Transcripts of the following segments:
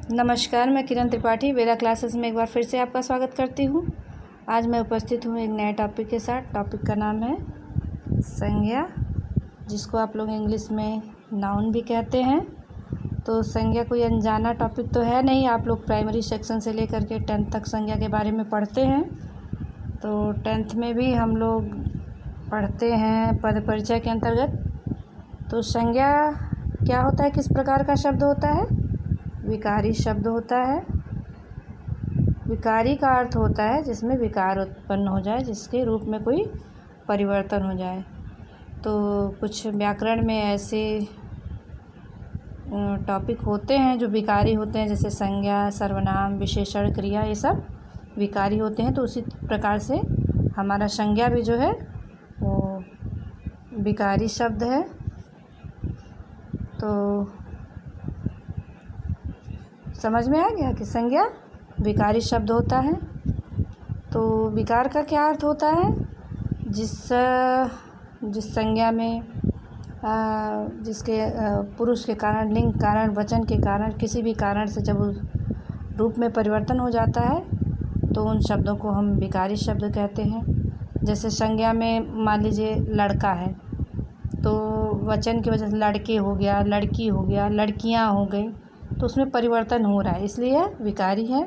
नमस्कार, मैं किरण त्रिपाठी वेदा क्लासेस में एक बार फिर से आपका स्वागत करती हूँ। आज मैं उपस्थित हूँ एक नए टॉपिक के साथ। टॉपिक का नाम है संज्ञा, जिसको आप लोग इंग्लिश में नाउन भी कहते हैं। तो संज्ञा कोई अनजाना टॉपिक तो है नहीं, आप लोग प्राइमरी सेक्शन से लेकर के 10th तक संज्ञा के बारे में पढ़ते हैं। तो 10th में भी हम लोग पढ़ते हैं पद परिचय के अंतर्गत। तो संज्ञा क्या होता है, किस प्रकार का शब्द होता है? विकारी शब्द होता है। विकारी का अर्थ होता है जिसमें विकार उत्पन्न हो जाए, जिसके रूप में कोई परिवर्तन हो जाए। तो कुछ व्याकरण में ऐसे टॉपिक होते हैं जो विकारी होते हैं, जैसे संज्ञा, सर्वनाम, विशेषण, क्रिया, ये सब विकारी होते हैं। तो उसी प्रकार से हमारा संज्ञा भी जो है वो विकारी शब्द है। तो समझ में आ गया कि संज्ञा विकारी शब्द होता है। तो विकार का क्या अर्थ होता है? जिस संज्ञा में जिसके पुरुष के कारण, लिंग कारण, वचन के कारण, किसी भी कारण से जब उस रूप में परिवर्तन हो जाता है तो उन शब्दों को हम विकारी शब्द कहते हैं। जैसे संज्ञा में मान लीजिए लड़का है, तो वचन की वजह से लड़के हो गया, लड़की हो गया, लड़कियां हो गई, तो उसमें परिवर्तन हो रहा है, इसलिए विकारी है।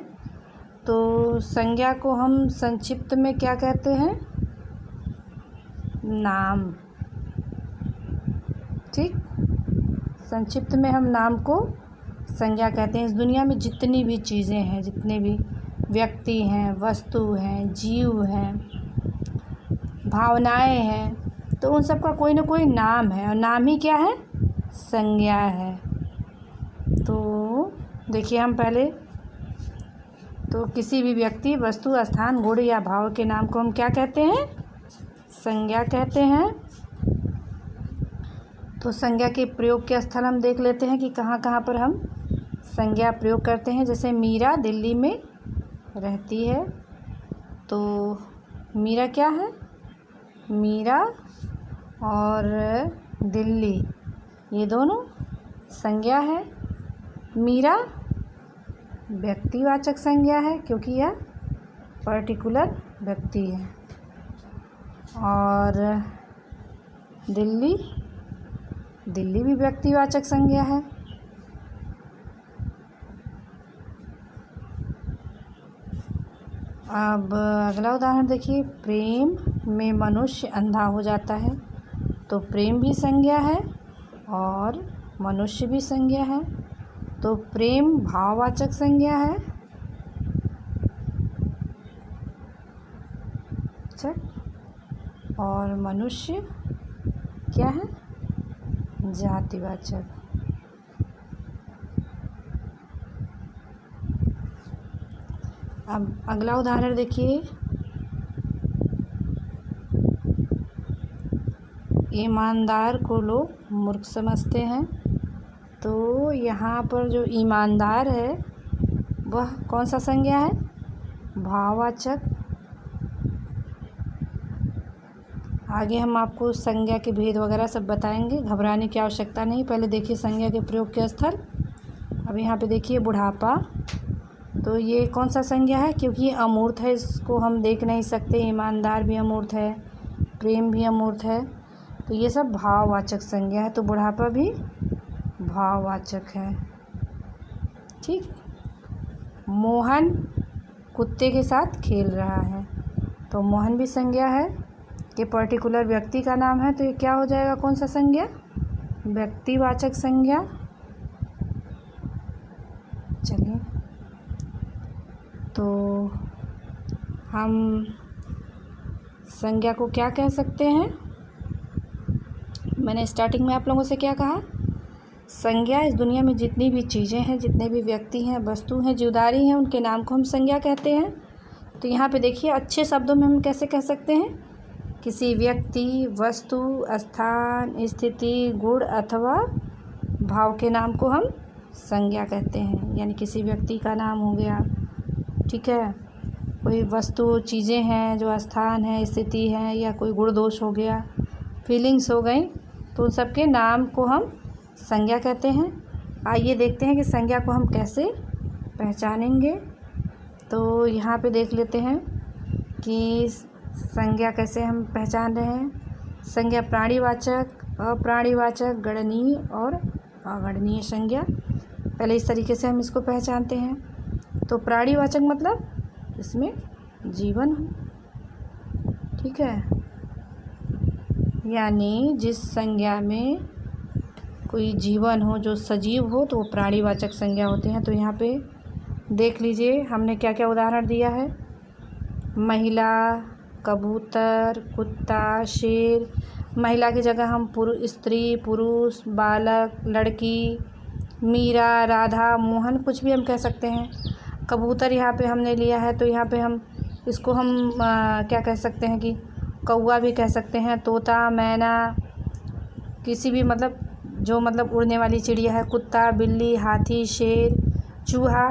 तो संज्ञा को हम संक्षिप्त में क्या कहते हैं? नाम। ठीक, संक्षिप्त में हम नाम को संज्ञा कहते हैं। इस दुनिया में जितनी भी चीज़ें हैं, जितने भी व्यक्ति हैं, वस्तु हैं, जीव हैं, भावनाएं हैं, तो उन सब का कोई ना कोई नाम है, और नाम ही क्या है? संज्ञा है। तो देखिए, हम पहले तो किसी भी व्यक्ति, वस्तु, स्थान, गुण या भाव के नाम को हम क्या कहते हैं? संज्ञा कहते हैं। तो संज्ञा के प्रयोग के स्थल हम देख लेते हैं कि कहाँ कहाँ पर हम संज्ञा प्रयोग करते हैं। जैसे मीरा दिल्ली में रहती है, तो मीरा क्या है? मीरा और दिल्ली, ये दोनों संज्ञा है। मीरा व्यक्तिवाचक संज्ञा है क्योंकि यह पर्टिकुलर व्यक्ति है, और दिल्ली भी व्यक्तिवाचक संज्ञा है। अब अगला उदाहरण देखिए, प्रेम में मनुष्य अंधा हो जाता है। तो प्रेम भी संज्ञा है और मनुष्य भी संज्ञा है। तो प्रेम भाववाचक संज्ञा है। अच्छा, और मनुष्य क्या है? जातिवाचक। अब अगला उदाहरण देखिए, ईमानदार को लोग मूर्ख समझते हैं। तो यहाँ पर जो ईमानदार है वह कौन सा संज्ञा है? भाववाचक। आगे हम आपको संज्ञा के भेद वगैरह सब बताएंगे, घबराने की आवश्यकता नहीं। पहले देखिए संज्ञा के प्रयोग के स्थल। अब यहाँ पे देखिए बुढ़ापा, तो ये कौन सा संज्ञा है? क्योंकि ये अमूर्त है, इसको हम देख नहीं सकते। ईमानदार भी अमूर्त है, प्रेम भी अमूर्त है, तो ये सब भाववाचक संज्ञा है। तो बुढ़ापा भी भाववाचक है। ठीक, मोहन कुत्ते के साथ खेल रहा है, तो मोहन भी संज्ञा है, ये पर्टिकुलर व्यक्ति का नाम है। तो ये क्या हो जाएगा? कौन सा संज्ञा? व्यक्तिवाचक संज्ञा। चलिए, तो हम संज्ञा को क्या कह सकते हैं? मैंने स्टार्टिंग में आप लोगों से क्या कहा? संज्ञा इस दुनिया में जितनी भी चीज़ें हैं, जितने भी व्यक्ति हैं, वस्तु हैं, जीवधारी हैं, उनके नाम को हम संज्ञा कहते हैं। तो यहाँ पे देखिए, अच्छे शब्दों में हम कैसे कह सकते हैं? किसी व्यक्ति, वस्तु, स्थान, स्थिति, गुण अथवा भाव के नाम को हम संज्ञा कहते हैं। यानी किसी व्यक्ति का नाम हो गया, ठीक है, कोई वस्तु, चीज़ें हैं, जो स्थान है, स्थिति है, या कोई गुण दोष हो गया, फीलिंग्स हो गई, तो उन सब के नाम को हम संज्ञा कहते हैं। आइए देखते हैं कि संज्ञा को हम कैसे पहचानेंगे। तो यहाँ पे देख लेते हैं कि संज्ञा कैसे हम पहचान रहे हैं। संज्ञा प्राणीवाचक, अप्राणीवाचक, गणनीय और अगणनीय संज्ञा। पहले इस तरीके से हम इसको पहचानते हैं। तो प्राणीवाचक मतलब इसमें जीवन हो, ठीक है, यानी जिस संज्ञा में कोई जीवन हो, जो सजीव हो, तो वो प्राणीवाचक संज्ञा होते हैं। तो यहाँ पे देख लीजिए हमने क्या क्या उदाहरण दिया है। महिला, कबूतर, कुत्ता, शेर। महिला की जगह हम स्त्री, पुरुष, बालक, लड़की, मीरा, राधा, मोहन, कुछ भी हम कह सकते हैं। कबूतर यहाँ पे हमने लिया है, तो यहाँ पे हम इसको हम क्या कह सकते हैं कि कौवा भी कह सकते हैं, तोता, मैना, किसी भी मतलब जो मतलब उड़ने वाली चिड़िया है। कुत्ता, बिल्ली, हाथी, शेर, चूहा।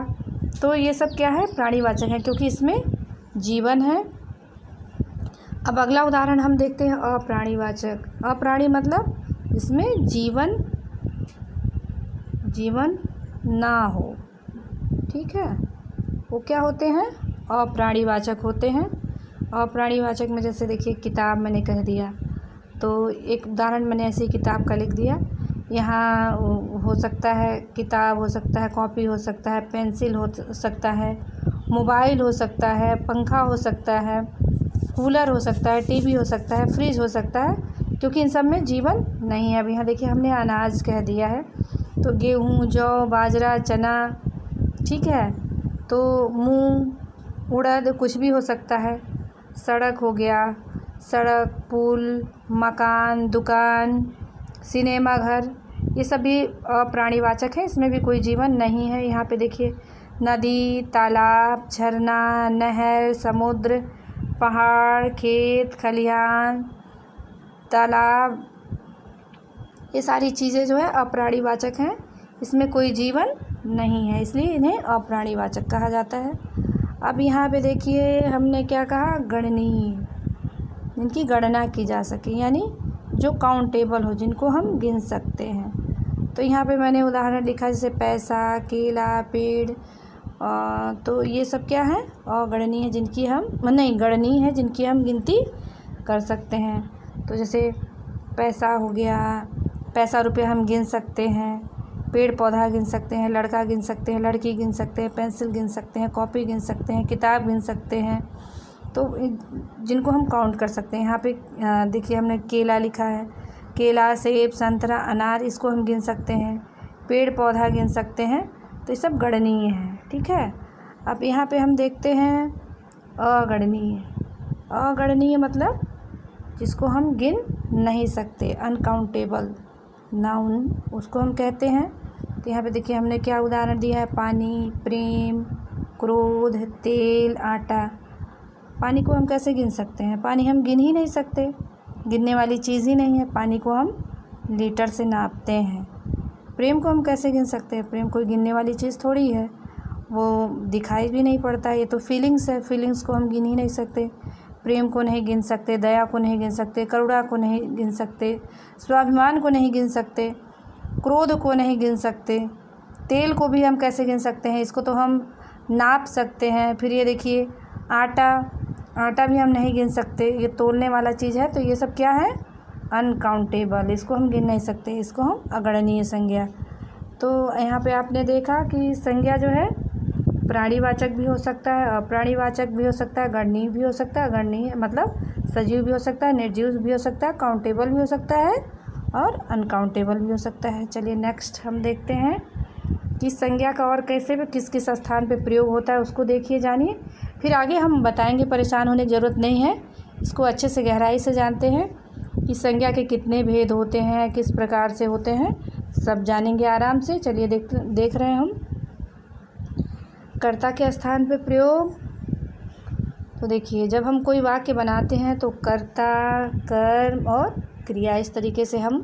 तो ये सब क्या है, प्राणीवाचक है, क्योंकि इसमें जीवन है। अब अगला उदाहरण हम देखते हैं अप्राणीवाचक। अप्राणी मतलब इसमें जीवन ना हो, ठीक है, वो क्या होते हैं, अप्राणीवाचक होते हैं। अप्राणीवाचक में जैसे देखिए किताब मैंने कह दिया, तो एक उदाहरण मैंने ऐसी किताब का लिख दिया। यहाँ हो सकता है किताब, हो सकता है कॉपी, हो सकता है पेंसिल, हो सकता है मोबाइल, हो सकता है पंखा, हो सकता है कूलर, हो सकता है टीवी, हो सकता है फ्रिज, हो सकता है, क्योंकि इन सब में जीवन नहीं है। अब यहाँ देखिए हमने अनाज कह दिया है, तो गेहूँ, जौ, बाजरा, चना, ठीक है, तो मूंग, उड़द, कुछ भी हो सकता है। सड़क हो गया, सड़क, पुल, मकान, दुकान, सिनेमा घर, ये सभी अप्राणीवाचक है, इसमें भी कोई जीवन नहीं है। यहाँ पे देखिए नदी, तालाब, झरना, नहर, समुद्र, पहाड़, खेत, खलिहान, तालाब, ये सारी चीज़ें जो है अप्राणीवाचक हैं, इसमें कोई जीवन नहीं है, इसलिए इन्हें अप्राणीवाचक कहा जाता है। अब यहाँ पे देखिए हमने क्या कहा, गणनीय, जिनकी गणना की जा सके, यानी जो काउंटेबल हो, जिनको हम गिन सकते हैं। तो यहाँ पे मैंने उदाहरण लिखा जैसे पैसा, केला, पेड़। तो ये सब क्या है, अगणनीय है, जिनकी हम नहीं, गणनीय है, जिनकी हम गिनती कर सकते हैं। तो जैसे पैसा हो गया, पैसा रुपये हम गिन सकते हैं, पेड़ पौधा गिन सकते हैं, लड़का गिन सकते हैं, लड़की गिन सकते हैं, पेंसिल गिन सकते हैं, कॉपी गिन सकते हैं, किताब गिन सकते हैं, तो जिनको हम काउंट कर सकते हैं। यहाँ पे देखिए हमने केला लिखा है, केला, सेब, संतरा, अनार, इसको हम गिन सकते हैं, पेड़ पौधा गिन सकते हैं, तो ये सब गणनीय है, ठीक है। अब यहाँ पे हम देखते हैं अगणनीय। अगणनीय मतलब जिसको हम गिन नहीं सकते, अनकाउंटेबल नाउन, उसको हम कहते हैं। तो यहाँ पे देखिए हमने क्या उदाहरण दिया है, पानी, प्रेम, क्रोध, तेल, आटा। पानी को हम कैसे गिन सकते हैं, पानी हम गिन ही नहीं सकते, गिनने वाली चीज़ ही नहीं है, पानी को हम लीटर से नापते हैं। प्रेम को हम कैसे गिन सकते हैं, प्रेम कोई गिनने वाली चीज़ थोड़ी है, वो दिखाई भी नहीं पड़ता है, ये तो फीलिंग्स है, फीलिंग्स को हम गिन ही नहीं सकते। प्रेम को नहीं गिन सकते, दया को नहीं गिन सकते, करुणा को नहीं गिन सकते, स्वाभिमान को नहीं गिन सकते, क्रोध को नहीं गिन सकते। तेल को भी हम कैसे गिन सकते हैं, इसको तो हम नाप सकते हैं। फिर ये देखिए आटा, आटा भी हम नहीं गिन सकते, ये तोलने वाला चीज़ है, तो ये सब क्या है, अनकाउंटेबल, इसको हम गिन नहीं सकते, इसको हम अगणनीय संज्ञा। तो यहाँ पे आपने देखा कि संज्ञा जो है प्राणीवाचक भी हो सकता है, अप्राणीवाचक भी हो सकता है, गणनीय भी हो सकता है। गणनीय मतलब सजीव भी हो सकता है, निर्जीव भी हो सकता है, काउंटेबल भी हो सकता है और अनकाउंटेबल भी हो सकता है। चलिए नेक्स्ट हम देखते हैं कि संज्ञा का और कैसे भी किस किस स्थान पे प्रयोग होता है, उसको देखिए, जानिए, फिर आगे हम बताएंगे, परेशान होने की ज़रूरत नहीं है। इसको अच्छे से गहराई से जानते हैं कि संज्ञा के कितने भेद होते हैं, किस प्रकार से होते हैं, सब जानेंगे आराम से। चलिए देख रहे हैं हम कर्ता के स्थान पे प्रयोग। तो देखिए जब हम कोई वाक्य बनाते हैं तो कर्ता, कर्म और क्रिया, इस तरीके से हम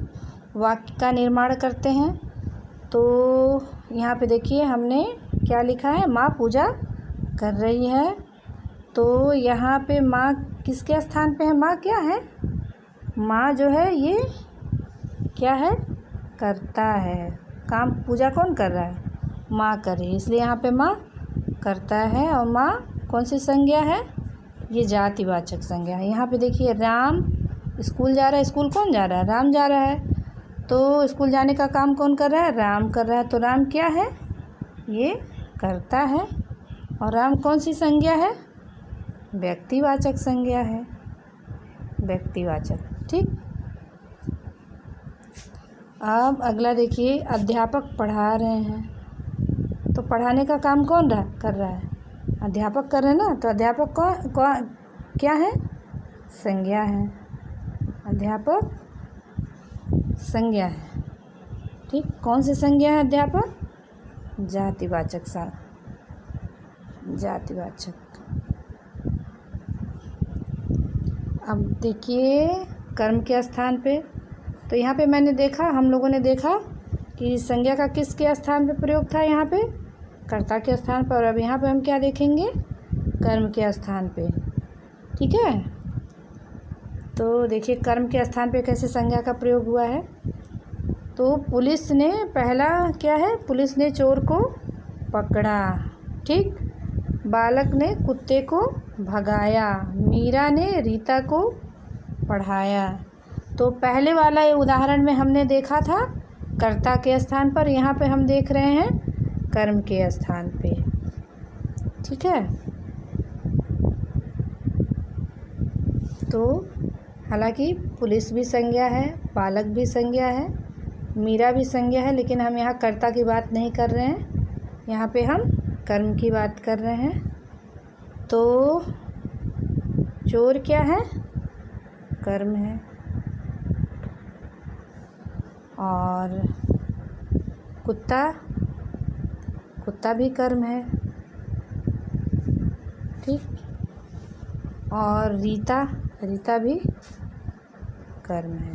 वाक्य का निर्माण करते हैं। तो यहाँ पे देखिए हमने क्या लिखा है, माँ पूजा कर रही है। तो यहाँ पे माँ किसके स्थान पे है, माँ क्या है, माँ जो है ये क्या है, कर्ता है, काम पूजा कौन कर रहा है, माँ कर रही है, इसलिए यहाँ पे माँ कर्ता है और माँ कौन सी संज्ञा है, ये जातिवाचक संज्ञा है। यहाँ पे देखिए राम स्कूल जा रहा है, स्कूल कौन जा रहा है, राम जा रहा है, तो स्कूल जाने का काम कौन कर रहा है, राम कर रहा है, तो राम क्या है, ये कर्ता है। और राम कौन सी संज्ञा है, व्यक्तिवाचक संज्ञा है, व्यक्तिवाचक। ठीक, अब अगला देखिए, अध्यापक पढ़ा रहे हैं, तो पढ़ाने का काम कौन कर रहा है, अध्यापक कर रहे हैं ना, तो अध्यापक कौन क्या है, संज्ञा है, अध्यापक संज्ञा है। ठीक, कौन सी संज्ञा है अध्यापक, जातिवाचक जातिवाचक। अब देखिए कर्म के स्थान पे, तो यहाँ पे मैंने देखा, हम लोगों ने देखा कि संज्ञा का किसके स्थान पे प्रयोग था, यहाँ पे कर्ता के स्थान पर। और अब यहाँ पे हम क्या देखेंगे, कर्म के स्थान पे। ठीक है, तो देखिए कर्म के स्थान पे कैसे संज्ञा का प्रयोग हुआ है। तो पुलिस ने, पहला क्या है, पुलिस ने चोर को पकड़ा। ठीक, बालक ने कुत्ते को भगाया, मीरा ने रीता को पढ़ाया। तो पहले वाला ये उदाहरण में हमने देखा था कर्ता के स्थान पर, यहाँ पे हम देख रहे हैं कर्म के स्थान पे। ठीक है, तो हालांकि पुलिस भी संज्ञा है, बालक भी संज्ञा है, मीरा भी संज्ञा है, लेकिन हम यहाँ कर्ता की बात नहीं कर रहे हैं, यहाँ पे हम कर्म की बात कर रहे हैं। तो चोर क्या है, कर्म है, और कुत्ता भी कर्म है। ठीक, और रीता भी कर्म है।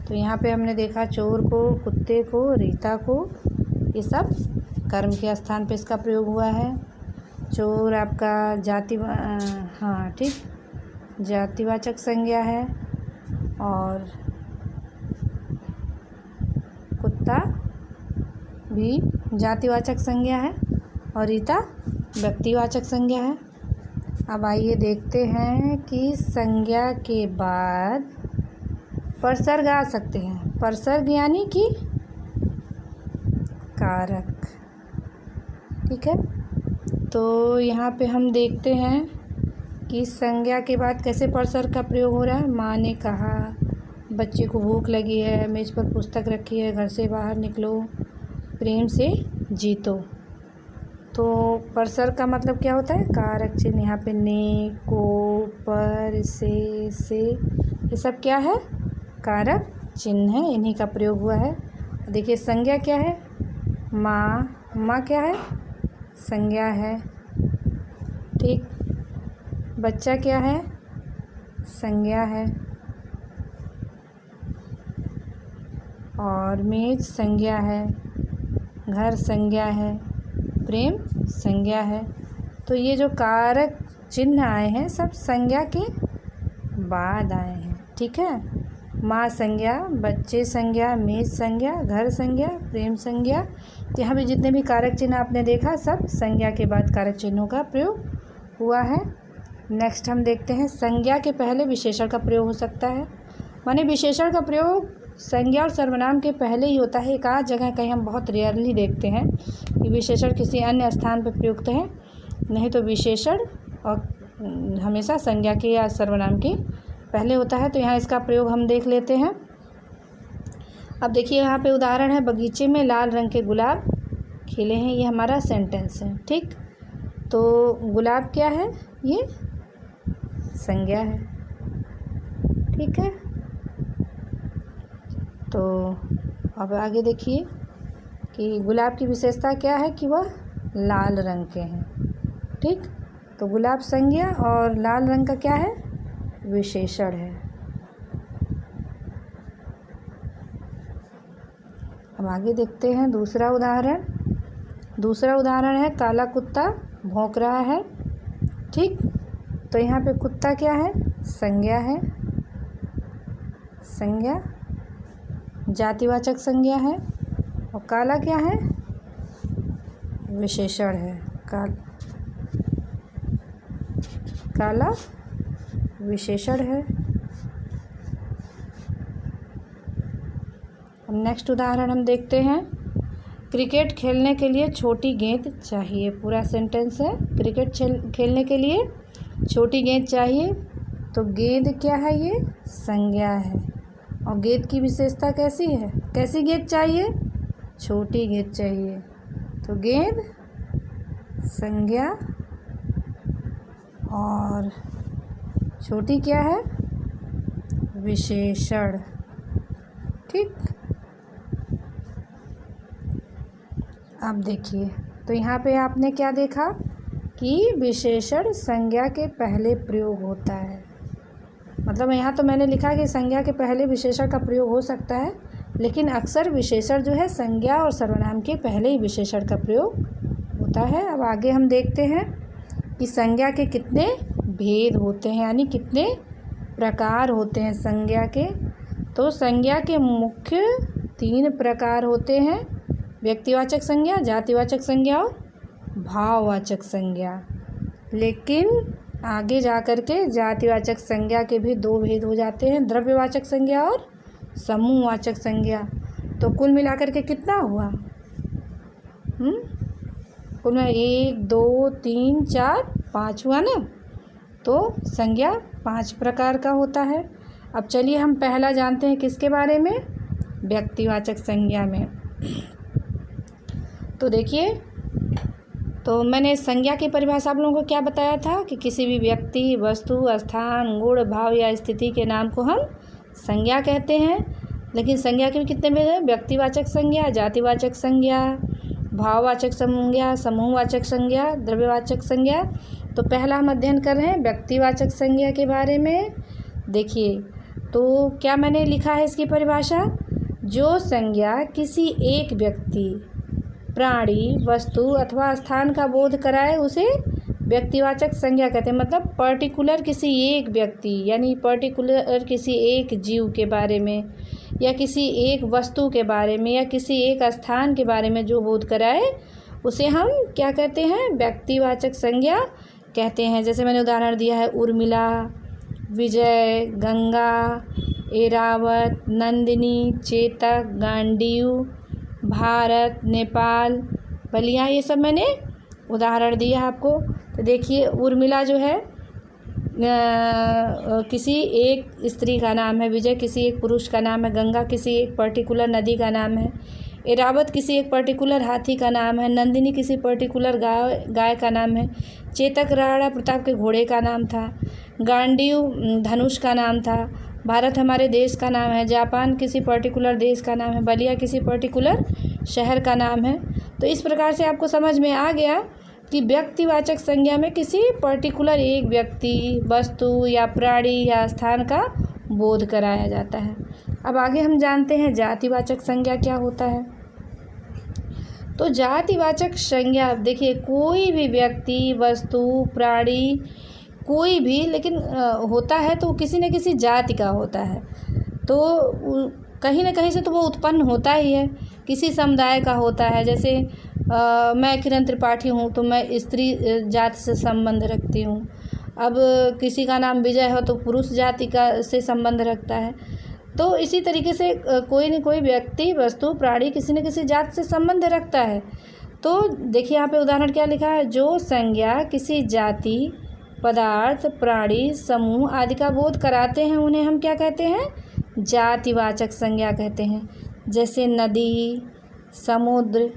तो यहाँ पे हमने देखा चोर को, कुत्ते को, रीता को, ये सब कर्म के स्थान पे इसका प्रयोग हुआ है। चोर आपका हाँ ठीक, जातिवाचक संज्ञा है, और कुत्ता भी जातिवाचक संज्ञा है, और रीता व्यक्तिवाचक संज्ञा है। अब आइए देखते हैं कि संज्ञा के बाद परसर्ग आ सकते हैं। परसर्ग यानी कि कारक। ठीक है, तो यहाँ पे हम देखते हैं कि संज्ञा के बाद कैसे परसर्ग का प्रयोग हो रहा है। माँ ने कहा, बच्चे को भूख लगी है, मेज़ पर पुस्तक रखी है, घर से बाहर निकलो, प्रेम से जीतो। तो परसर्ग का मतलब क्या होता है, कारक चिन्ह। यहाँ पे ने, को, पर, से, ये सब क्या है, कारक चिन्ह है, इन्हीं का प्रयोग हुआ है। देखिए संज्ञा क्या है, माँ क्या है, संज्ञा है। ठीक, बच्चा क्या है, संज्ञा है, और मेज संज्ञा है, घर संज्ञा है, प्रेम संज्ञा है। तो ये जो कारक चिन्ह आए हैं सब संज्ञा के बाद आए हैं। ठीक है, माँ संज्ञा, बच्चे संज्ञा, मेज संज्ञा, घर संज्ञा, प्रेम संज्ञा। तो यहाँ भी जितने भी कारक चिन्ह आपने देखा सब संज्ञा के बाद कारक चिन्हों का प्रयोग हुआ है। नेक्स्ट हम देखते हैं संज्ञा के पहले विशेषण का प्रयोग हो सकता है। माने विशेषण का प्रयोग संज्ञा और सर्वनाम के पहले ही होता है। एक आध जगह कहीं हम बहुत रेयरली देखते हैं कि विशेषण किसी अन्य स्थान पर प्रयुक्त है, नहीं तो विशेषण और हमेशा संज्ञा के या सर्वनाम के पहले होता है। तो यहाँ इसका प्रयोग हम देख लेते हैं। अब देखिए यहाँ पे उदाहरण है, बगीचे में लाल रंग के गुलाब खिले हैं, ये हमारा सेंटेंस है। ठीक, तो गुलाब क्या है, ये संज्ञा है। ठीक है, तो अब आगे देखिए कि गुलाब की विशेषता क्या है कि वह लाल रंग के हैं। ठीक, तो गुलाब संज्ञा और लाल रंग का क्या है, विशेषण है। अब आगे देखते हैं दूसरा उदाहरण। दूसरा उदाहरण है, काला कुत्ता भौंक रहा है। ठीक, तो यहाँ पे कुत्ता क्या है, संज्ञा है, संज्ञा जातिवाचक संज्ञा है, और काला क्या है, विशेषण है। काला विशेषण है। नेक्स्ट उदाहरण हम देखते हैं। क्रिकेट खेलने के लिए छोटी गेंद चाहिए। पूरा सेंटेंस है, क्रिकेट खेलने के लिए छोटी गेंद चाहिए। तो गेंद क्या है? ये संज्ञा है। और गेंद की विशेषता कैसी है? कैसी गेंद चाहिए? छोटी गेंद चाहिए। तो गेंद संज्ञा और छोटी क्या है? विशेषण। ठीक, अब देखिए, तो यहाँ पे आपने क्या देखा कि विशेषण संज्ञा के पहले प्रयोग होता है। मतलब यहाँ तो मैंने लिखा कि संज्ञा के पहले विशेषण का प्रयोग हो सकता है, लेकिन अक्सर विशेषण जो है संज्ञा और सर्वनाम के पहले ही विशेषण का प्रयोग होता है। अब आगे हम देखते हैं कि संज्ञा के कितने भेद होते हैं, यानी कितने प्रकार होते हैं संज्ञा के। तो संज्ञा के मुख्य 3 प्रकार होते हैं: व्यक्तिवाचक संज्ञा, जातिवाचक संज्ञा और भाववाचक संज्ञा। लेकिन आगे जा कर के जातिवाचक संज्ञा के भी 2 भेद हो जाते हैं: द्रव्यवाचक संज्ञा और समूहवाचक संज्ञा। तो कुल मिलाकर के कितना हुआ? कुल में 1 2 3 4 5 हुआ ना। तो संज्ञा 5 प्रकार का होता है। अब चलिए हम पहला जानते हैं किसके बारे में? व्यक्तिवाचक संज्ञा में। तो देखिए, तो मैंने संज्ञा की परिभाषा आप लोगों को क्या बताया था कि किसी भी व्यक्ति, वस्तु, स्थान, गुण, भाव या स्थिति के नाम को हम संज्ञा कहते हैं। लेकिन संज्ञा के भी कितने भेद हैं? व्यक्तिवाचक संज्ञा, जातिवाचक संज्ञा, भाववाचक संज्ञा, समूहवाचक संज्ञा, द्रव्यवाचक संज्ञा। तो पहला हम अध्ययन कर रहे हैं व्यक्तिवाचक संज्ञा के बारे में। देखिए, तो क्या मैंने लिखा है इसकी परिभाषा? जो संज्ञा किसी एक व्यक्ति, प्राणी, वस्तु अथवा स्थान का बोध कराए उसे व्यक्तिवाचक संज्ञा कहते हैं। मतलब पर्टिकुलर किसी एक व्यक्ति, यानी पर्टिकुलर किसी एक जीव के बारे में, या किसी एक वस्तु के बारे में, या किसी एक स्थान के बारे में जो बोध कराए उसे हम क्या कहते हैं? व्यक्तिवाचक संज्ञा कहते हैं। जैसे मैंने उदाहरण दिया है: उर्मिला, विजय, गंगा, एरावत, नंदिनी, चेतक, गांडीव, भारत, नेपाल, बलिया, ये सब मैंने उदाहरण दिया आपको। तो देखिए, उर्मिला जो है किसी एक स्त्री का नाम है, विजय किसी एक पुरुष का नाम है, गंगा किसी एक पर्टिकुलर नदी का नाम है, एरावत किसी एक पर्टिकुलर हाथी का नाम है, नंदिनी किसी पर्टिकुलर गाय का नाम है, चेतक राणा प्रताप के घोड़े का नाम था, गांडीव धनुष का नाम था, भारत हमारे देश का नाम है, जापान किसी पर्टिकुलर देश का नाम है, बलिया किसी पर्टिकुलर शहर का नाम है। तो इस प्रकार से आपको समझ में आ गया कि व्यक्तिवाचक संज्ञा में किसी पर्टिकुलर एक व्यक्ति, वस्तु या प्राणी या स्थान का बोध कराया जाता है। अब आगे हम जानते हैं जातिवाचक संज्ञा क्या होता है। तो जातिवाचक संज्ञा, देखिए, कोई भी व्यक्ति, वस्तु, प्राणी, कोई भी, लेकिन होता है तो किसी न किसी जाति का होता है। तो कहीं ना कहीं से तो वो उत्पन्न होता ही है, किसी समुदाय का होता है। जैसे मैं किरण त्रिपाठी हूँ तो मैं स्त्री जाति से संबंध रखती हूँ। अब किसी का नाम विजय हो तो पुरुष जाति का से संबंध रखता है। तो इसी तरीके से कोई न कोई व्यक्ति, वस्तु, प्राणी किसी न किसी जाति से संबंध रखता है। तो देखिए यहाँ पे उदाहरण क्या लिखा है: जो संज्ञा किसी जाति, पदार्थ, प्राणी, समूह आदि का बोध कराते हैं उन्हें हम क्या कहते हैं? जातिवाचक संज्ञा कहते हैं। जैसे नदी, समुद्र,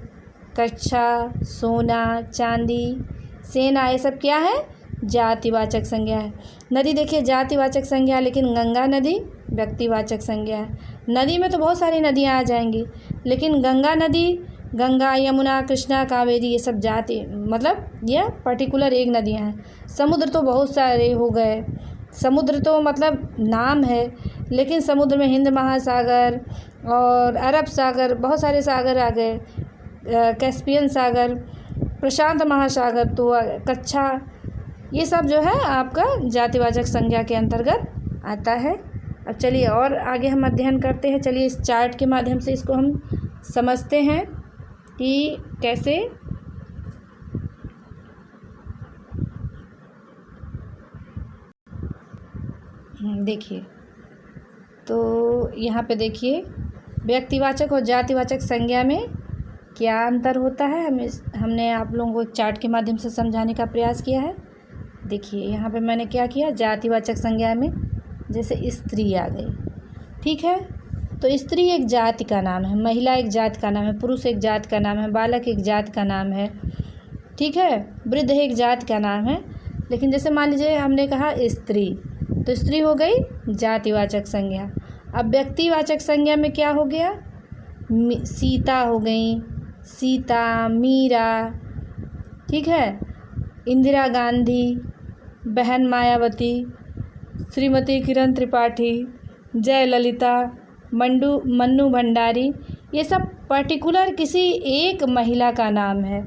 कक्षा, सोना, चांदी, सेना, ये सब क्या है? जातिवाचक संज्ञा है। नदी देखिए जातिवाचक संज्ञा है, लेकिन गंगा नदी व्यक्तिवाचक संज्ञा है। नदी में तो बहुत सारी नदियाँ आ जाएंगी, लेकिन गंगा नदी, गंगा, यमुना, कृष्णा, कावेरी, ये सब जाति, मतलब यह पर्टिकुलर एक नदियाँ हैं। समुद्र तो बहुत सारे हो गए। समुद्र तो मतलब नाम है, लेकिन समुद्र में हिंद महासागर और अरब सागर, बहुत सारे सागर आ गए, कैस्पियन सागर, प्रशांत महासागर, तो कच्छा, ये सब जो है आपका जातिवाचक संज्ञा के अंतर्गत आता है। अब चलिए और आगे हम अध्ययन करते हैं। चलिए इस चार्ट के माध्यम से इसको हम समझते हैं कि कैसे देखिए, तो यहाँ पे देखिए व्यक्तिवाचक और जातिवाचक संज्ञा में क्या अंतर होता है, हमने आप लोगों को एक चार्ट के माध्यम से समझाने का प्रयास किया है। देखिए यहाँ पे मैंने क्या किया, जातिवाचक संज्ञा में जैसे स्त्री आ गई, ठीक है, तो स्त्री एक जाति का नाम है, महिला एक जाति का नाम है, पुरुष एक जाति का नाम है, बालक एक जाति का नाम है, ठीक है, वृद्ध एक जाति का नाम है। लेकिन जैसे मान लीजिए हमने कहा स्त्री, तो स्त्री हो गई जातिवाचक संज्ञा। अब व्यक्तिवाचक संज्ञा में क्या हो गया, सीता हो गई, सीता, मीरा, ठीक है, इंदिरा गांधी, बहन मायावती, श्रीमती किरण त्रिपाठी, जयललिता, मन्नू भंडारी, ये सब पर्टिकुलर किसी एक महिला का नाम है,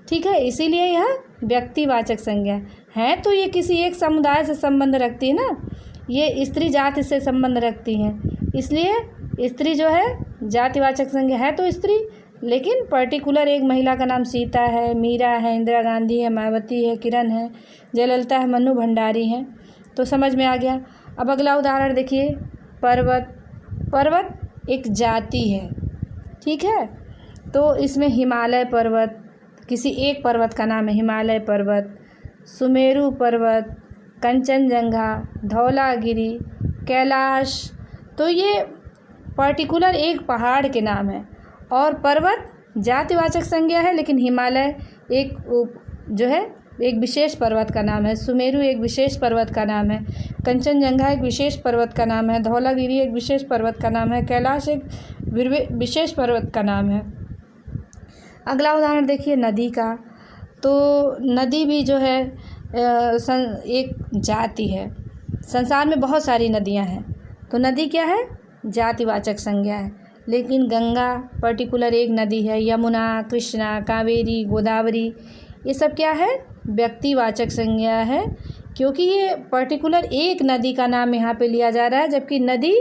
ठीक है, इसीलिए यह व्यक्तिवाचक संज्ञा है। तो ये किसी एक समुदाय से संबंध रखती है ना, ये स्त्री जाति से संबंध रखती हैं, इसलिए स्त्री जो है जातिवाचक संज्ञा है तो स्त्री, लेकिन पर्टिकुलर एक महिला का नाम सीता है, मीरा है, इंदिरा गांधी है, मायावती है, किरण है, जयललिता है, मन्नू भंडारी है। तो समझ में आ गया। अब अगला उदाहरण देखिए, पर्वत। पर्वत एक जाति है, ठीक है, तो इसमें हिमालय पर्वत, किसी एक पर्वत का नाम है हिमालय पर्वत, सुमेरु पर्वत, कंचनजंगा, धौलागिरी, कैलाश, तो ये पर्टिकुलर एक पहाड़ के नाम है। और पर्वत जातिवाचक संज्ञा है, लेकिन हिमालय एक जो है एक विशेष पर्वत का नाम है, सुमेरु एक विशेष पर्वत का नाम है, कंचनजंगा एक विशेष पर्वत का नाम है, धौलागिरी एक विशेष पर्वत का नाम है, कैलाश एक विशेष पर्वत का नाम है। अगला उदाहरण देखिए नदी का। तो नदी भी जो है एक जाति है। संसार में बहुत सारी नदियां हैं, तो नदी क्या है, जातिवाचक संज्ञा है। लेकिन गंगा पर्टिकुलर एक नदी है, यमुना, कृष्णा, कावेरी, गोदावरी, ये सब क्या है, व्यक्तिवाचक संज्ञा है, क्योंकि ये पर्टिकुलर एक नदी का नाम यहाँ पे लिया जा रहा है, जबकि नदी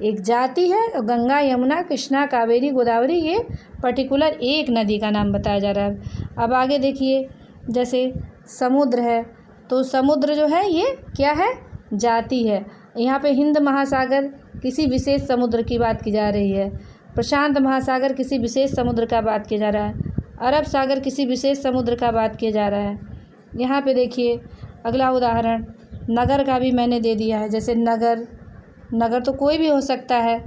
एक जाति है। और गंगा, यमुना, कृष्णा, कावेरी, गोदावरी ये पर्टिकुलर एक नदी का नाम बताया जा रहा है। अब आगे देखिए, जैसे समुद्र है, तो समुद्र जो है ये क्या है, जाति है। यहाँ पे हिंद महासागर किसी विशेष समुद्र की बात की जा रही है, प्रशांत महासागर किसी विशेष समुद्र का बात किया जा रहा है, अरब सागर किसी विशेष समुद्र का बात किया जा रहा है। यहाँ पे देखिए अगला उदाहरण नगर का भी मैंने दे दिया है। जैसे नगर, नगर तो कोई भी हो सकता है,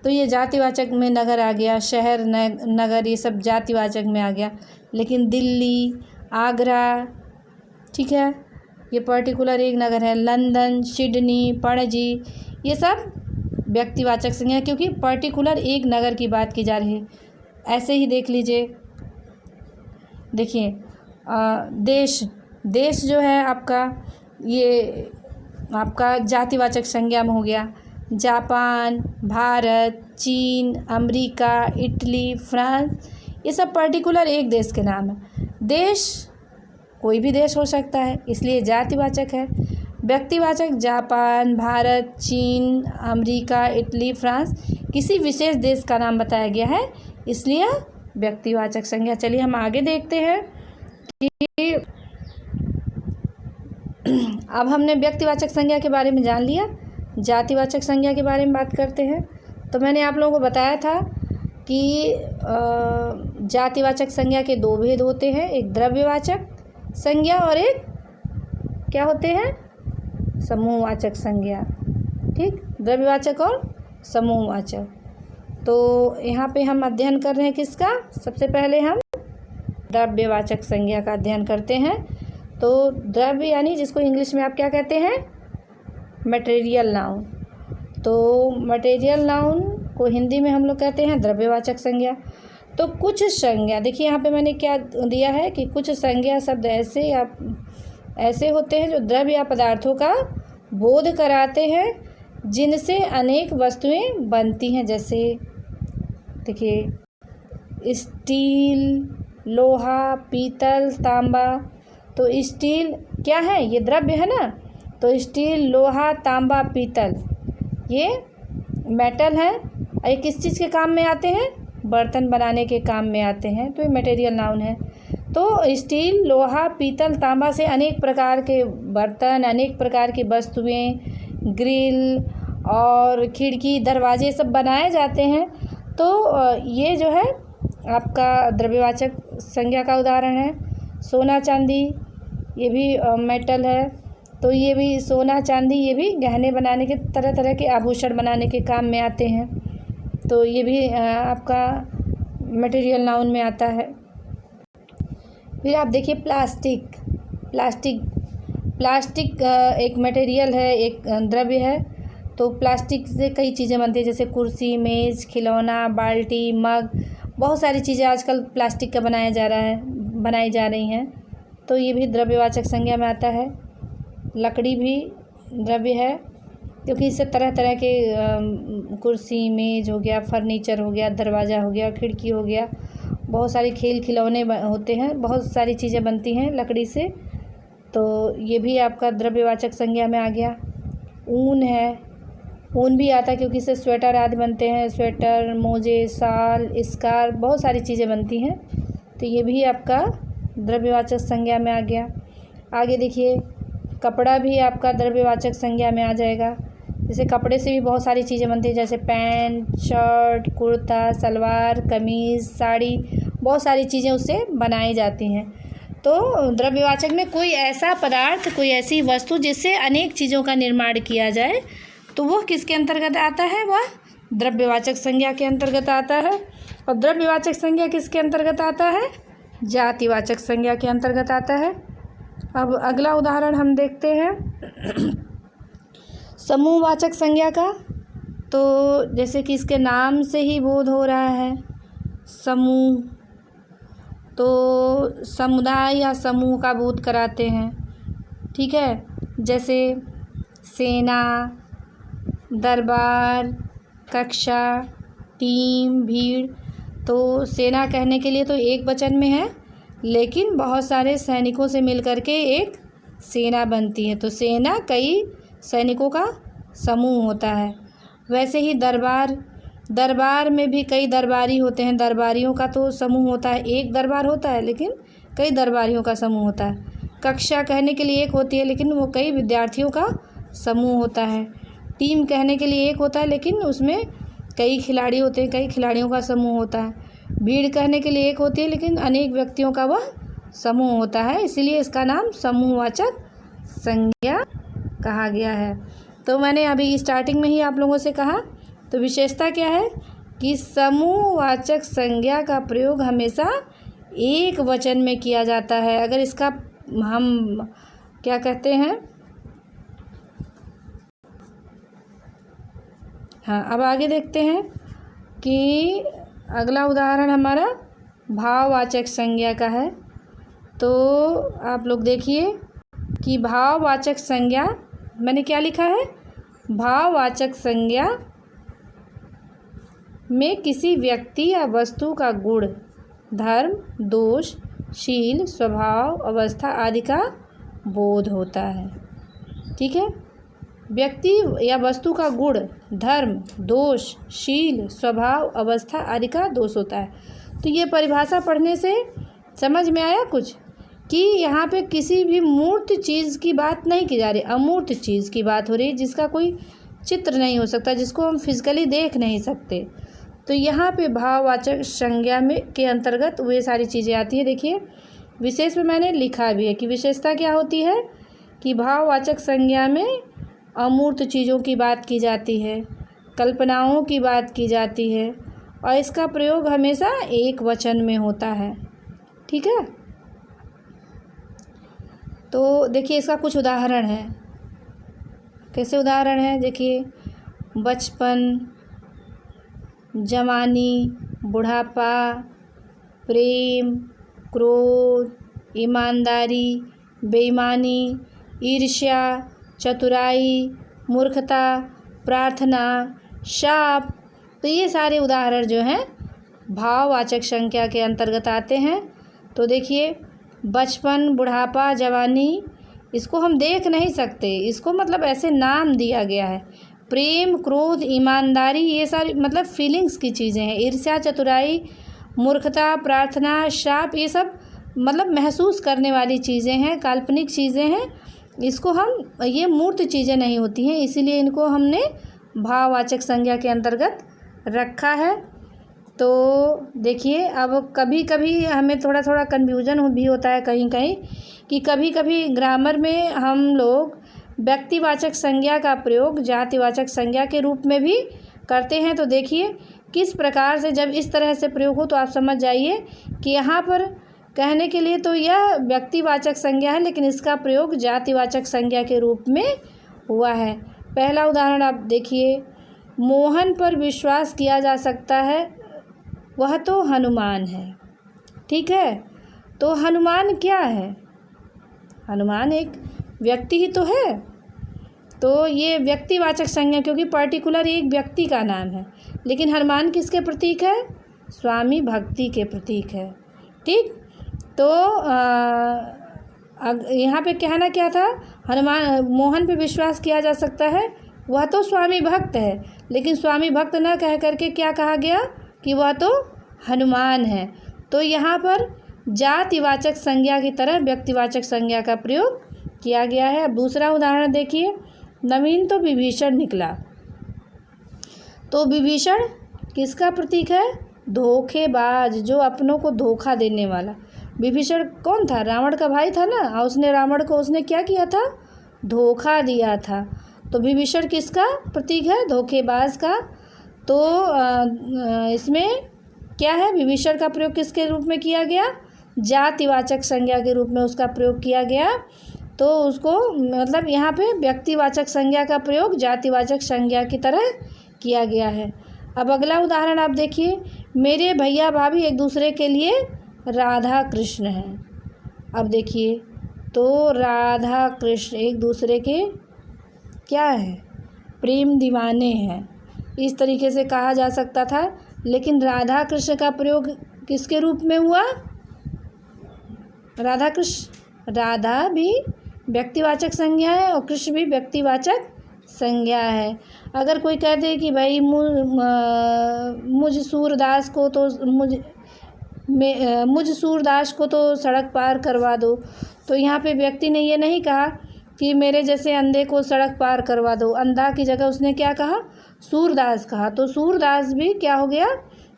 तो ये जातिवाचक में नगर आ गया, शहर, नगर, ये सब जातिवाचक में आ गया। लेकिन दिल्ली, आगरा, ठीक है, ये पर्टिकुलर एक नगर है, लंदन, सिडनी, पणजी, ये सब व्यक्तिवाचक संज्ञा, क्योंकि पर्टिकुलर एक नगर की बात की जा रही है। ऐसे ही देख लीजिए, देखिए देश, देश जो है आपका, ये आपका जातिवाचक संज्ञा में हो गया। जापान, भारत, चीन, अमेरिका, इटली, फ्रांस, ये सब पर्टिकुलर एक देश के नाम है। देश कोई भी देश हो सकता है, इसलिए जातिवाचक है। व्यक्तिवाचक जापान, भारत, चीन, अमेरिका, इटली, फ्रांस, किसी विशेष देश का नाम बताया गया है, इसलिए व्यक्तिवाचक संज्ञा। चलिए हम आगे देखते हैं कि अब हमने व्यक्तिवाचक संज्ञा के बारे में जान लिया, जातिवाचक संज्ञा के बारे में बात करते हैं। तो मैंने आप लोगों को बताया था कि जातिवाचक संज्ञा के दो भेद होते हैं, एक द्रव्यवाचक संज्ञा और एक क्या होते हैं, समूहवाचक संज्ञा, ठीक, द्रव्यवाचक और समूहवाचक। तो यहाँ पे हम अध्ययन कर रहे हैं किसका, सबसे पहले हम द्रव्यवाचक संज्ञा का अध्ययन करते हैं। तो द्रव्य यानी जिसको इंग्लिश में आप क्या कहते हैं, मटेरियल नाउन। तो मटेरियल नाउन को हिंदी में हम लोग कहते हैं द्रव्यवाचक संज्ञा। तो कुछ संज्ञा, देखिए यहाँ पे मैंने क्या दिया है कि कुछ संज्ञा शब्द ऐसे होते हैं जो द्रव्य या पदार्थों का बोध कराते हैं, जिनसे अनेक वस्तुएं बनती हैं। जैसे देखिए स्टील, लोहा, पीतल, तांबा। तो स्टील क्या है, ये द्रव्य है ना, तो स्टील, लोहा, तांबा, पीतल ये मेटल है। ये किस चीज़ के काम में आते हैं, बर्तन बनाने के काम में आते हैं, तो ये मटेरियल नाउन है। तो स्टील, लोहा, पीतल, तांबा से अनेक प्रकार के बर्तन, अनेक प्रकार की वस्तुएं ग्रिल और खिड़की दरवाजे सब बनाए जाते हैं। तो ये जो है आपका द्रव्यवाचक संज्ञा का उदाहरण है। सोना चांदी ये भी मेटल है, तो ये भी सोना चांदी ये भी गहने बनाने के तरह तरह के आभूषण बनाने के काम में आते हैं। तो ये भी आपका मटेरियल नाउन में आता है। फिर आप देखिए प्लास्टिक। प्लास्टिक एक मटेरियल है, एक द्रव्य है। तो प्लास्टिक से कई चीज़ें बनती हैं, जैसे कुर्सी, मेज़, खिलौना, बाल्टी, मग, बहुत सारी चीज़ें आजकल प्लास्टिक का बनाई जा रही हैं। तो ये भी द्रव्यवाचक संज्ञा में आता है। लकड़ी भी द्रव्य है, क्योंकि इससे तरह तरह के कुर्सी, मेज़ हो गया, फर्नीचर हो गया, दरवाज़ा हो गया, खिड़की हो गया, बहुत सारे खिलौने होते हैं, बहुत सारी चीज़ें बनती हैं लकड़ी से। तो ये भी आपका द्रव्यवाचक संज्ञा में आ गया। ऊन है, ऊन भी आता है क्योंकि इससे स्वेटर आदि बनते हैं। स्वेटर, मोजे, शाल, स्कार्फ, बहुत सारी चीज़ें बनती हैं। तो ये भी आपका द्रव्यवाचक संज्ञा में आ गया। आगे देखिए कपड़ा भी आपका द्रव्यवाचक संज्ञा में आ जाएगा। जैसे कपड़े से भी बहुत सारी चीज़ें बनती हैं, जैसे पैंट, शर्ट, कुर्ता, सलवार, कमीज़, साड़ी, बहुत सारी चीज़ें उससे बनाई जाती हैं। तो द्रव्यवाचक में कोई ऐसा पदार्थ, कोई ऐसी वस्तु जिससे अनेक चीज़ों का निर्माण किया जाए, तो वो किसके अंतर्गत आता है? वह द्रव्यवाचक संज्ञा के अंतर्गत आता है। और द्रव्यवाचक संज्ञा किसके अंतर्गत आता है? जातिवाचक संज्ञा के अंतर्गत आता है। अब अगला उदाहरण हम देखते हैं समूहवाचक संज्ञा का। तो जैसे कि इसके नाम से ही बोध हो रहा है समूह, तो समुदाय या समूह का बोध कराते हैं। ठीक है, जैसे सेना, दरबार, कक्षा, टीम, भीड़। तो सेना कहने के लिए तो एक वचन में है, लेकिन बहुत सारे सैनिकों से मिलकर के एक सेना बनती है। तो सेना कई सैनिकों का समूह होता है। वैसे ही दरबार में भी कई दरबारी होते हैं। दरबारियों का तो समूह होता है, एक दरबार होता है लेकिन कई दरबारियों का समूह होता है। कक्षा कहने के लिए एक होती है, लेकिन वो कई विद्यार्थियों का समूह होता है। टीम कहने के लिए एक होता है, लेकिन उसमें कई खिलाड़ी होते हैं, कई खिलाड़ियों का समूह होता है। भीड़ कहने के लिए एक होती है, लेकिन अनेक व्यक्तियों का वह समूह होता है, इसीलिए इसका नाम समूहवाचक संज्ञा कहा गया है। तो मैंने अभी स्टार्टिंग में ही आप लोगों से कहा, तो विशेषता क्या है कि समूहवाचक संज्ञा का प्रयोग हमेशा एक वचन में किया जाता है। अगर इसका हम क्या कहते हैं, हाँ, अब आगे देखते हैं कि अगला उदाहरण हमारा भाववाचक संज्ञा का है। तो आप लोग देखिए कि भाववाचक संज्ञा मैंने क्या लिखा है, भाववाचक संज्ञा में किसी व्यक्ति या वस्तु का गुण, धर्म, दोष, शील, स्वभाव, अवस्था आदि का बोध होता है। ठीक है, व्यक्ति या वस्तु का गुण, धर्म, दोष, शील, स्वभाव, अवस्था आदि का दोष होता है। तो ये परिभाषा पढ़ने से समझ में आया कुछ कि यहाँ पे किसी भी मूर्त चीज़ की बात नहीं की जा रही, अमूर्त चीज़ की बात हो रही है, जिसका कोई चित्र नहीं हो सकता, जिसको हम फिजिकली देख नहीं सकते। तो यहाँ पे भाववाचक संज्ञा में के अंतर्गत वे सारी चीज़ें आती है। देखिए विशेष में मैंने लिखा भी है कि विशेषता क्या होती है कि भाववाचक संज्ञा में अमूर्त चीज़ों की बात की जाती है, कल्पनाओं की बात की जाती है, और इसका प्रयोग हमेशा एक वचन में होता है। ठीक है, तो देखिए इसका कुछ उदाहरण है। कैसे उदाहरण है, देखिए बचपन, जवानी, बुढ़ापा, प्रेम, क्रोध, ईमानदारी, बेईमानी, ईर्ष्या, चतुराई, मूर्खता, प्रार्थना, शाप। तो ये सारे उदाहरण जो हैं भाववाचक संज्ञा के अंतर्गत आते हैं। तो देखिए बचपन, बुढ़ापा, जवानी, इसको हम देख नहीं सकते, इसको मतलब ऐसे नाम दिया गया है। प्रेम, क्रोध, ईमानदारी, ये सारी मतलब फीलिंग्स की चीज़ें हैं। ईर्ष्या, चतुराई, मूर्खता, प्रार्थना, शाप, ये सब मतलब महसूस करने वाली चीज़ें हैं, काल्पनिक चीज़ें हैं, इसको हम, ये मूर्त चीज़ें नहीं होती हैं, इसीलिए इनको हमने भाववाचक संज्ञा के अंतर्गत रखा है। तो देखिए, अब कभी कभी हमें थोड़ा थोड़ा कन्फ्यूजन भी होता है कहीं कहीं कि कभी कभी ग्रामर में हम लोग व्यक्तिवाचक संज्ञा का प्रयोग जातिवाचक संज्ञा के रूप में भी करते हैं। तो देखिए किस प्रकार से, जब इस तरह से प्रयोग हो तो आप समझ जाइए कि यहाँ पर कहने के लिए तो यह व्यक्तिवाचक संज्ञा है, लेकिन इसका प्रयोग जातिवाचक संज्ञा के रूप में हुआ है। पहला उदाहरण आप देखिए, मोहन पर विश्वास किया जा सकता है, वह तो हनुमान है। ठीक है, तो हनुमान क्या है? हनुमान एक व्यक्ति ही तो है। तो ये व्यक्तिवाचक संज्ञा, क्योंकि पर्टिकुलर एक व्यक्ति का नाम है, लेकिन हनुमान किसके प्रतीक है? स्वामी भक्ति के प्रतीक है। ठीक, तो यहाँ पे कहना क्या था? हनुमान, मोहन पे विश्वास किया जा सकता है, वह तो स्वामी भक्त है, लेकिन स्वामी भक्त न कह करके क्या कहा गया कि वह तो हनुमान है। तो यहाँ पर जातिवाचक संज्ञा की तरह व्यक्तिवाचक संज्ञा का प्रयोग किया गया है। अब दूसरा उदाहरण देखिए, नवीन तो विभीषण निकला। तो विभीषण किसका प्रतीक है? धोखेबाज, जो अपनों को धोखा देने वाला। विभीषण कौन था? रावण का भाई था ना, और उसने रावण को उसने क्या किया था? धोखा दिया था। तो विभीषण किसका प्रतीक है? धोखेबाज का। तो इसमें क्या है? विभीषण का प्रयोग किसके रूप में किया गया? जातिवाचक संज्ञा के रूप में उसका प्रयोग किया गया। तो उसको मतलब यहाँ पे व्यक्तिवाचक संज्ञा का प्रयोग जातिवाचक संज्ञा की तरह किया गया है। अब अगला उदाहरण आप देखिए, मेरे भैया भाभी एक दूसरे के लिए राधा कृष्ण हैं। अब देखिए, तो राधा कृष्ण एक दूसरे के क्या है? प्रेम दीवाने हैं, इस तरीके से कहा जा सकता था। लेकिन राधा कृष्ण का प्रयोग किसके रूप में हुआ? राधा कृष्ण, राधा भी व्यक्तिवाचक संज्ञा है और कृष्ण भी व्यक्तिवाचक संज्ञा है। अगर कोई कह दे कि भाई मुझ सूरदास को तो सड़क पार करवा दो, तो यहाँ पे व्यक्ति ने ये नहीं कहा कि मेरे जैसे अंधे को सड़क पार करवा दो। अंधा की जगह उसने क्या कहा? सूरदास कहा। तो सूरदास भी क्या हो गया?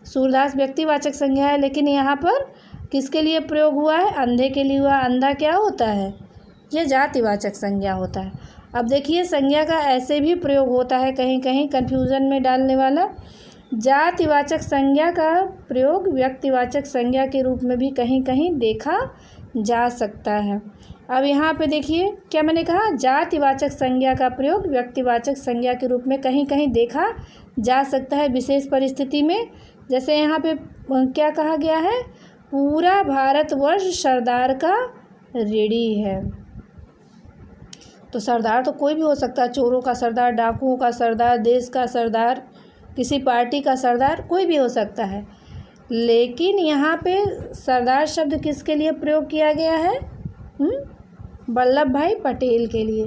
सूरदास व्यक्तिवाचक संज्ञा है, लेकिन यहाँ पर किसके लिए प्रयोग हुआ है? अंधे के लिए हुआ। अंधा क्या होता है? ये जातिवाचक संज्ञा होता है। अब देखिए, संज्ञा का ऐसे भी प्रयोग होता है कहीं कहीं कन्फ्यूज़न में डालने वाला। जातिवाचक संज्ञा का प्रयोग व्यक्तिवाचक संज्ञा के रूप में भी कहीं कहीं देखा जा सकता है। अब यहाँ पे देखिए, क्या मैंने कहा? जातिवाचक संज्ञा का प्रयोग व्यक्तिवाचक संज्ञा के रूप में कहीं कहीं देखा जा सकता है विशेष परिस्थिति में। जैसे यहाँ पे क्या कहा गया है? पूरा भारतवर्ष सरदार का ऋणी है। तो सरदार तो कोई भी हो सकता है, चोरों का सरदार, डाकुओं का सरदार, देश का सरदार, किसी पार्टी का सरदार, कोई भी हो सकता है। लेकिन यहाँ पे सरदार शब्द किसके लिए प्रयोग किया गया है? वल्लभ भाई पटेल के लिए।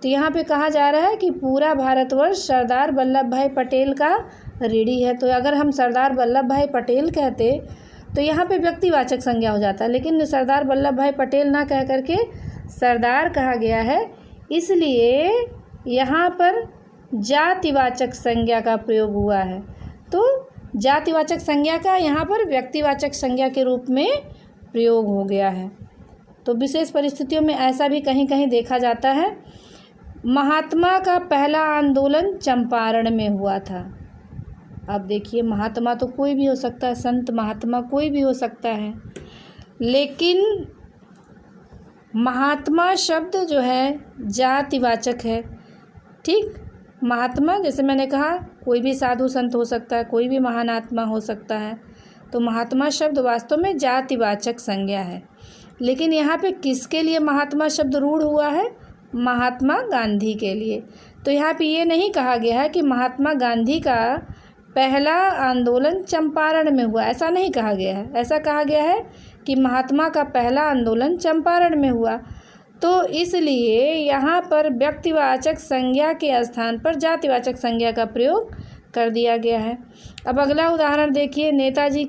तो यहाँ पे कहा जा रहा है कि पूरा भारतवर्ष सरदार वल्लभ भाई पटेल का ऋणी है। तो अगर हम सरदार वल्लभ भाई पटेल कहते तो यहाँ पे व्यक्तिवाचक संज्ञा हो जाता, लेकिन सरदार वल्लभ भाई पटेल ना कह करके सरदार कहा गया है, इसलिए यहाँ पर जातिवाचक संज्ञा का प्रयोग हुआ है। तो जातिवाचक संज्ञा का यहाँ पर व्यक्तिवाचक संज्ञा के रूप में प्रयोग हो गया है। तो विशेष परिस्थितियों में ऐसा भी कहीं कहीं देखा जाता है। महात्मा का पहला आंदोलन चंपारण में हुआ था। अब देखिए, महात्मा तो कोई भी हो सकता है, संत महात्मा कोई भी हो सकता है, लेकिन महात्मा शब्द जो है जातिवाचक है। ठीक, महात्मा जैसे मैंने कहा कोई भी साधु संत हो सकता है, कोई भी महान आत्मा हो सकता है। तो महात्मा शब्द वास्तव में जातिवाचक संज्ञा है। लेकिन यहाँ पे किसके लिए महात्मा शब्द रूढ़ हुआ है? महात्मा गांधी के लिए। तो यहाँ पे ये नहीं कहा गया है कि महात्मा गांधी का पहला आंदोलन चंपारण में हुआ, ऐसा नहीं कहा गया है। ऐसा कहा गया है कि महात्मा का पहला आंदोलन चंपारण में हुआ। तो इसलिए यहाँ पर व्यक्तिवाचक संज्ञा के स्थान पर जातिवाचक संज्ञा का प्रयोग कर दिया गया है। अब अगला उदाहरण देखिए, नेताजी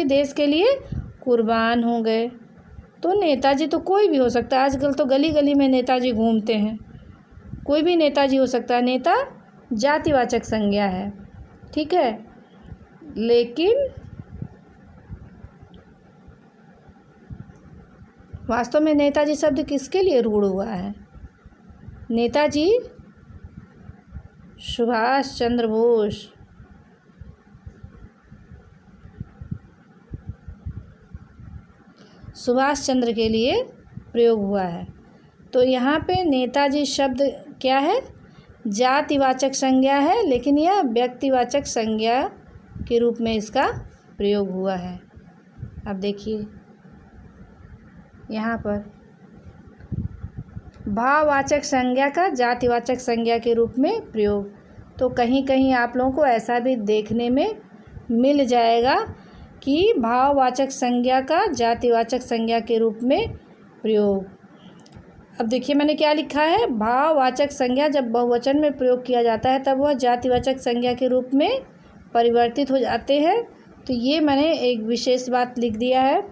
देश के लिए कुर्बान हो गए। तो नेताजी तो कोई भी हो सकता है, आजकल तो गली गली में नेताजी घूमते हैं, कोई भी नेताजी हो सकता है। नेता जातिवाचक संज्ञा है, ठीक है। लेकिन वास्तव में नेताजी शब्द किसके लिए रूढ़ हुआ है? नेताजी सुभाष चंद्र बोस, सुभाष चंद्र के लिए प्रयोग हुआ है। तो यहाँ पे नेताजी शब्द क्या है? जातिवाचक संज्ञा है, लेकिन यह व्यक्तिवाचक संज्ञा के रूप में इसका प्रयोग हुआ है। अब देखिए यहाँ पर भाववाचक संज्ञा का जातिवाचक संज्ञा के रूप में प्रयोग। तो कहीं कहीं आप लोगों को ऐसा भी देखने में मिल जाएगा कि भाववाचक संज्ञा का जातिवाचक संज्ञा के रूप में प्रयोग। अब देखिए मैंने क्या लिखा है, भाववाचक संज्ञा जब बहुवचन में प्रयोग किया जाता है तब वह जातिवाचक संज्ञा के रूप में परिवर्तित हो जाते हैं। तो ये मैंने एक विशेष बात लिख दिया है।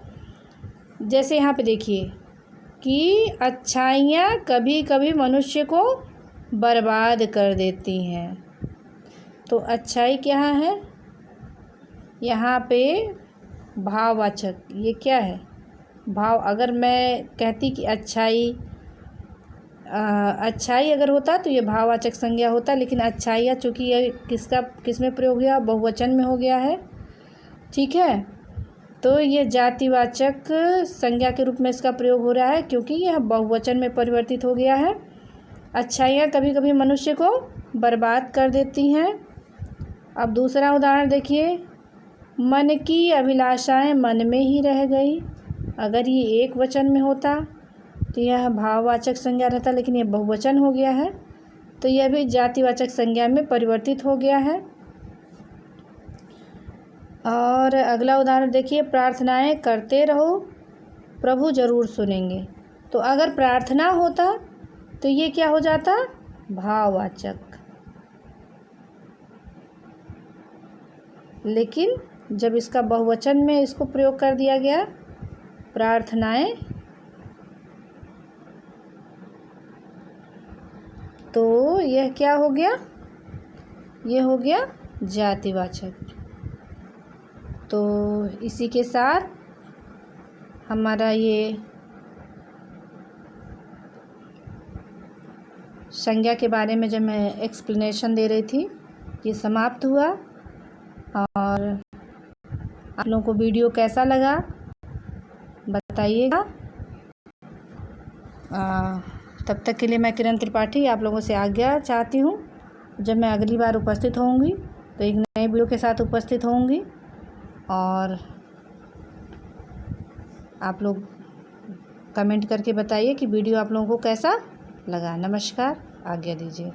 जैसे यहाँ पे देखिए कि अच्छाइयाँ कभी कभी मनुष्य को बर्बाद कर देती हैं। तो अच्छाई क्या है? यहाँ पे भाववाचक, ये क्या है? भाव। अगर मैं कहती कि अच्छाई अगर होता तो ये भाववाचक संज्ञा होता, लेकिन अच्छाइयाँ चूँकि ये किस में प्रयोग हुआ? बहुवचन में हो गया है, ठीक है। तो ये जातिवाचक संज्ञा के रूप में इसका प्रयोग हो रहा है क्योंकि यह बहुवचन में परिवर्तित हो गया है। अच्छाइयाँ कभी कभी मनुष्य को बर्बाद कर देती हैं। अब दूसरा उदाहरण देखिए, मन की अभिलाषाएं मन में ही रह गई। अगर ये एक वचन में होता तो यह भाववाचक संज्ञा रहता, लेकिन यह बहुवचन हो गया है तो यह भी जातिवाचक संज्ञा में परिवर्तित हो गया है। और अगला उदाहरण देखिए, प्रार्थनाएं करते रहो प्रभु ज़रूर सुनेंगे। तो अगर प्रार्थना होता तो ये क्या हो जाता? भाववाचक। लेकिन जब इसका बहुवचन में इसको प्रयोग कर दिया गया, प्रार्थनाएं, तो यह क्या हो गया? यह हो गया जातिवाचक। तो इसी के साथ हमारा ये संज्ञा के बारे में जब मैं एक्सप्लेनेशन दे रही थी ये समाप्त हुआ। और आप लोगों को वीडियो कैसा लगा बताइएगा। तब तक के लिए मैं किरण त्रिपाठी आप लोगों से आज्ञा चाहती हूँ। जब मैं अगली बार उपस्थित होंगी तो एक नए वीडियो के साथ उपस्थित होंगी। और आप लोग कमेंट करके बताइए कि वीडियो आप लोगों को कैसा लगा। नमस्कार, आज्ञा दीजिए।